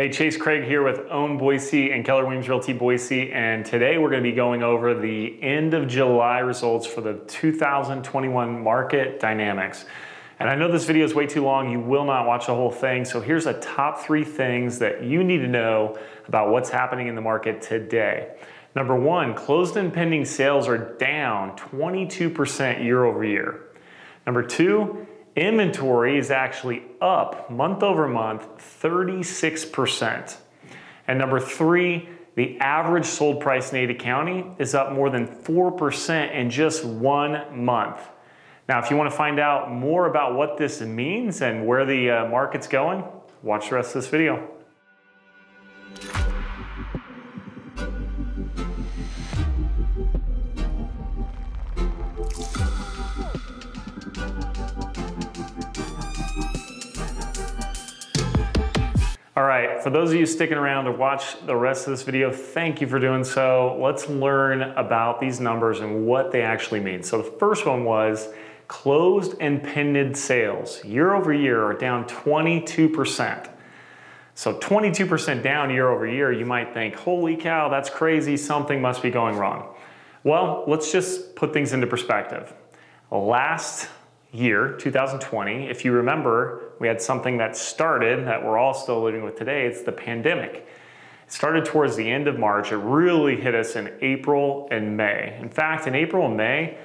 Hey, Chase Craig here with Own Boise and Keller Williams Realty Boise, and today we're going to be going over the end of July results for the 2021 market dynamics. And I know this video is way too long, you will not watch the whole thing, so here's the top 3 things that you need to know about what's happening in the market today. Number 1, closed and pending sales are down 22% year over year. Number 2, inventory is actually up month over month 36%. And number 3, the average sold price in Ada County is up more than 4% in just 1 month. Now, if you want to find out more about what this means and where the market's going, watch the rest of this video. All right, for those of you sticking around to watch the rest of this video, thank you for doing so. Let's learn about these numbers and what they actually mean. So the first one was closed and pending sales year over year are down 22%. So 22% down year over year, you might think, holy cow, that's crazy, something must be going wrong. Well, let's just put things into perspective. Last year, 2020, if you remember, we had something that started that we're all still living with today. It's the pandemic. It started towards the end of March. It really hit us in April and May. In fact, in April and May,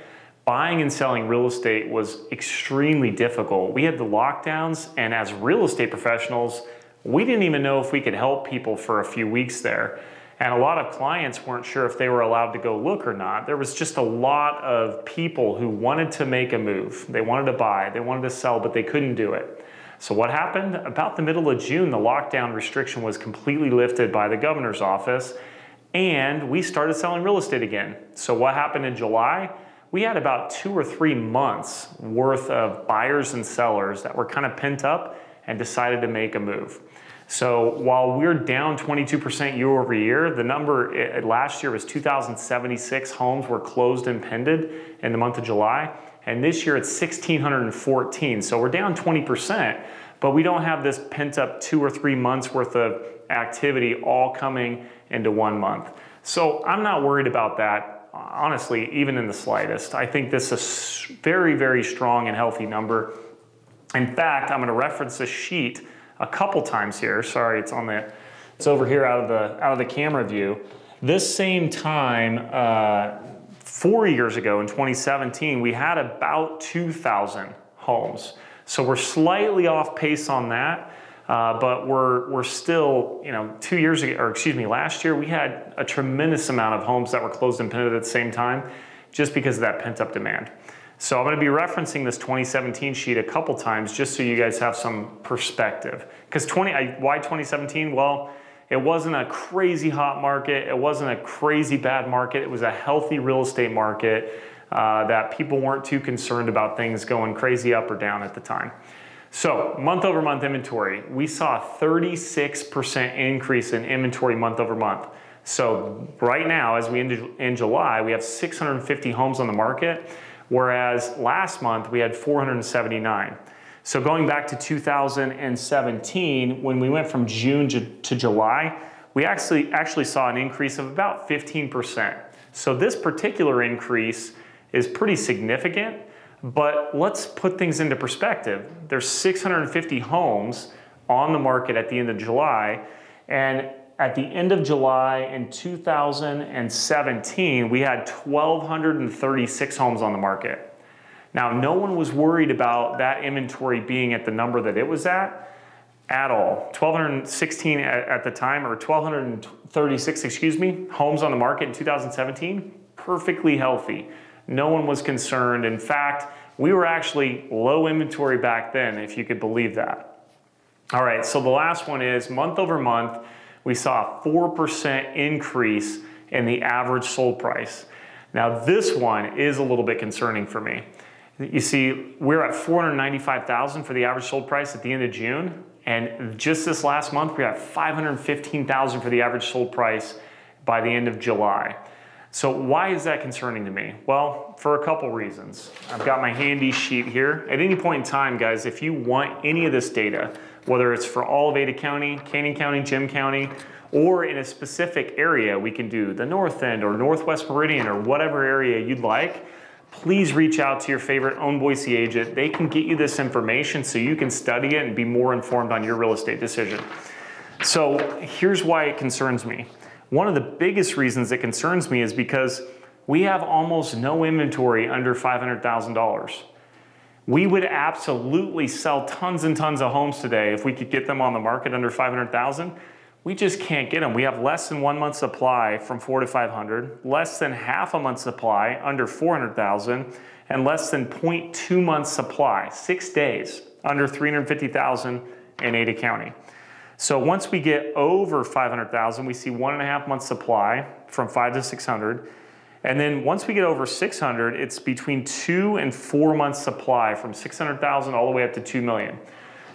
buying and selling real estate was extremely difficult. We had the lockdowns, and as real estate professionals, we didn't even know if we could help people for a few weeks there. And a lot of clients weren't sure if they were allowed to go look or not. There was just a lot of people who wanted to make a move. They wanted to buy, they wanted to sell, but they couldn't do it. So what happened? About the middle of June, the lockdown restriction was completely lifted by the governor's office, and we started selling real estate again. So what happened in July? We had about 2 or 3 months worth of buyers and sellers that were kind of pent up and decided to make a move. So while we're down 22% year over year, the number last year was 2,076 homes were closed and pending in the month of July. And this year it's 1,614. So we're down 20%, but we don't have this pent up 2 or 3 months worth of activity all coming into 1 month. So I'm not worried about that, honestly, even in the slightest. I think this is a very, very strong and healthy number. In fact, I'm going to reference this sheet a couple times here. Sorry, it's over here out of the camera view. This same time, 4 years ago in 2017, we had about 2,000 homes. So we're slightly off pace on that, but we're still, 2 years ago, or excuse me, last year we had a tremendous amount of homes that were closed and pending at the same time, just because of that pent up demand. So I'm going to be referencing this 2017 sheet a couple times just so you guys have some perspective. Because why 2017? Well, it wasn't a crazy hot market. It wasn't a crazy bad market. It was a healthy real estate market that people weren't too concerned about things going crazy up or down at the time. So month over month inventory, we saw a 36% increase in inventory month over month. So right now, as we in July, we have 650 homes on the market, whereas last month we had 479. So going back to 2017, when we went from June to July, we actually saw an increase of about 15%. So this particular increase is pretty significant, but let's put things into perspective. There's 650 homes on the market at the end of July, and at the end of July in 2017, we had 1,236 homes on the market. Now, no one was worried about that inventory being at the number that it was at all. 1,216 at the time, or 1,236, excuse me, homes on the market in 2017, perfectly healthy. No one was concerned. In fact, we were actually low inventory back then, if you could believe that. All right, so the last one is month over month, we saw a 4% increase in the average sold price. Now this one is a little bit concerning for me. You see, we're at $495,000 for the average sold price at the end of June, and just this last month, we're at $515,000 for the average sold price by the end of July. So why is that concerning to me? Well, for a couple reasons. I've got my handy sheet here. At any point in time, guys, if you want any of this data, whether it's for all of Ada County, Canyon County, Jim County, or in a specific area. We can do the North End or Northwest Meridian or whatever area you'd like. Please reach out to your favorite Own Boise agent. They can get you this information so you can study it and be more informed on your real estate decision. So here's why it concerns me. One of the biggest reasons it concerns me is because we have almost no inventory under $500,000. We would absolutely sell tons and tons of homes today if we could get them on the market under $500,000. We just can't get them. We have less than 1 month supply from 400 to 500, less than half a month supply under 400,000, and less than 0.2 months supply, 6 days, under 350,000 in Ada County. So once we get over 500,000, we see 1.5 months supply from 5 to 600. And then once we get over 600, it's between 2 and 4 months supply from 600,000 all the way up to 2 million.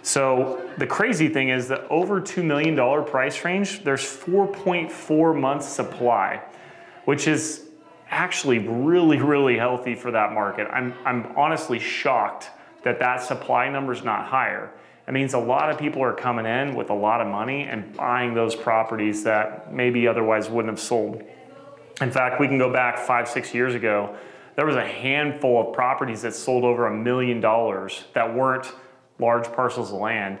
So the crazy thing is that over $2 million price range, there's 4.4 months supply, which is actually really, really healthy for that market. I'm honestly shocked that that supply number is not higher. It means a lot of people are coming in with a lot of money and buying those properties that maybe otherwise wouldn't have sold. In fact, we can go back 5, 6 years ago. There was a handful of properties that sold over $1 million that weren't large parcels of land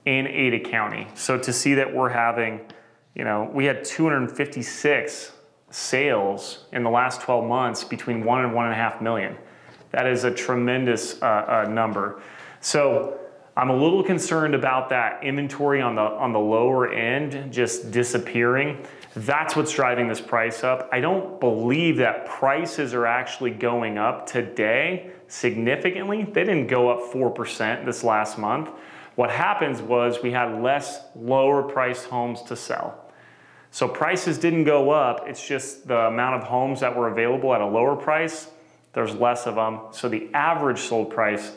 in Ada County. So to see that we're having, we had 256 sales in the last 12 months between 1 and 1.5 million. That is a tremendous number. So I'm a little concerned about that inventory on the lower end just disappearing. That's what's driving this price up. I don't believe that prices are actually going up today significantly. They didn't go up 4% this last month. What happens was we had less lower priced homes to sell. So prices didn't go up. It's just the amount of homes that were available at a lower price, there's less of them. So the average sold price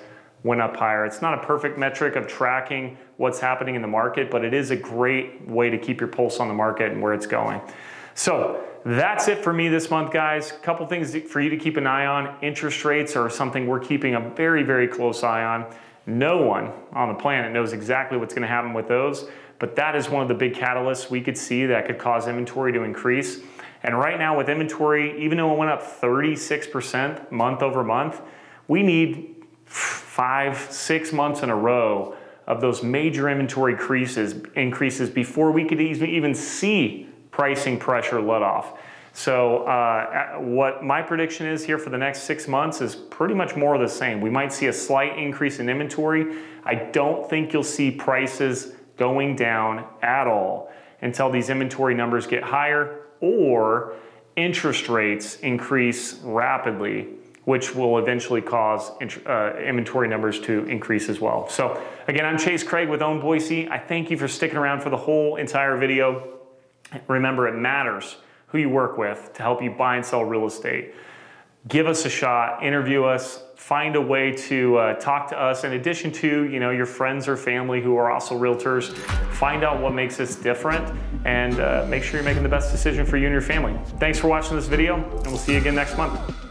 went up higher. It's not a perfect metric of tracking what's happening in the market, but it is a great way to keep your pulse on the market and where it's going. So that's it for me this month, guys. A couple things for you to keep an eye on. Interest rates are something we're keeping a very, very close eye on. No one on the planet knows exactly what's going to happen with those, but that is one of the big catalysts we could see that could cause inventory to increase. And right now with inventory, even though it went up 36% month over month, we need 5, 6 months in a row of those major inventory increases before we could even see pricing pressure let off. So what my prediction is here for the next 6 months is pretty much more of the same. We might see a slight increase in inventory. I don't think you'll see prices going down at all until these inventory numbers get higher or interest rates increase rapidly, which will eventually cause inventory numbers to increase as well. So again, I'm Chase Craig with Own Boise. I thank you for sticking around for the whole entire video. Remember, it matters who you work with to help you buy and sell real estate. Give us a shot, interview us, find a way to talk to us in addition to your friends or family who are also realtors. Find out what makes us different and make sure you're making the best decision for you and your family. Thanks for watching this video, and we'll see you again next month.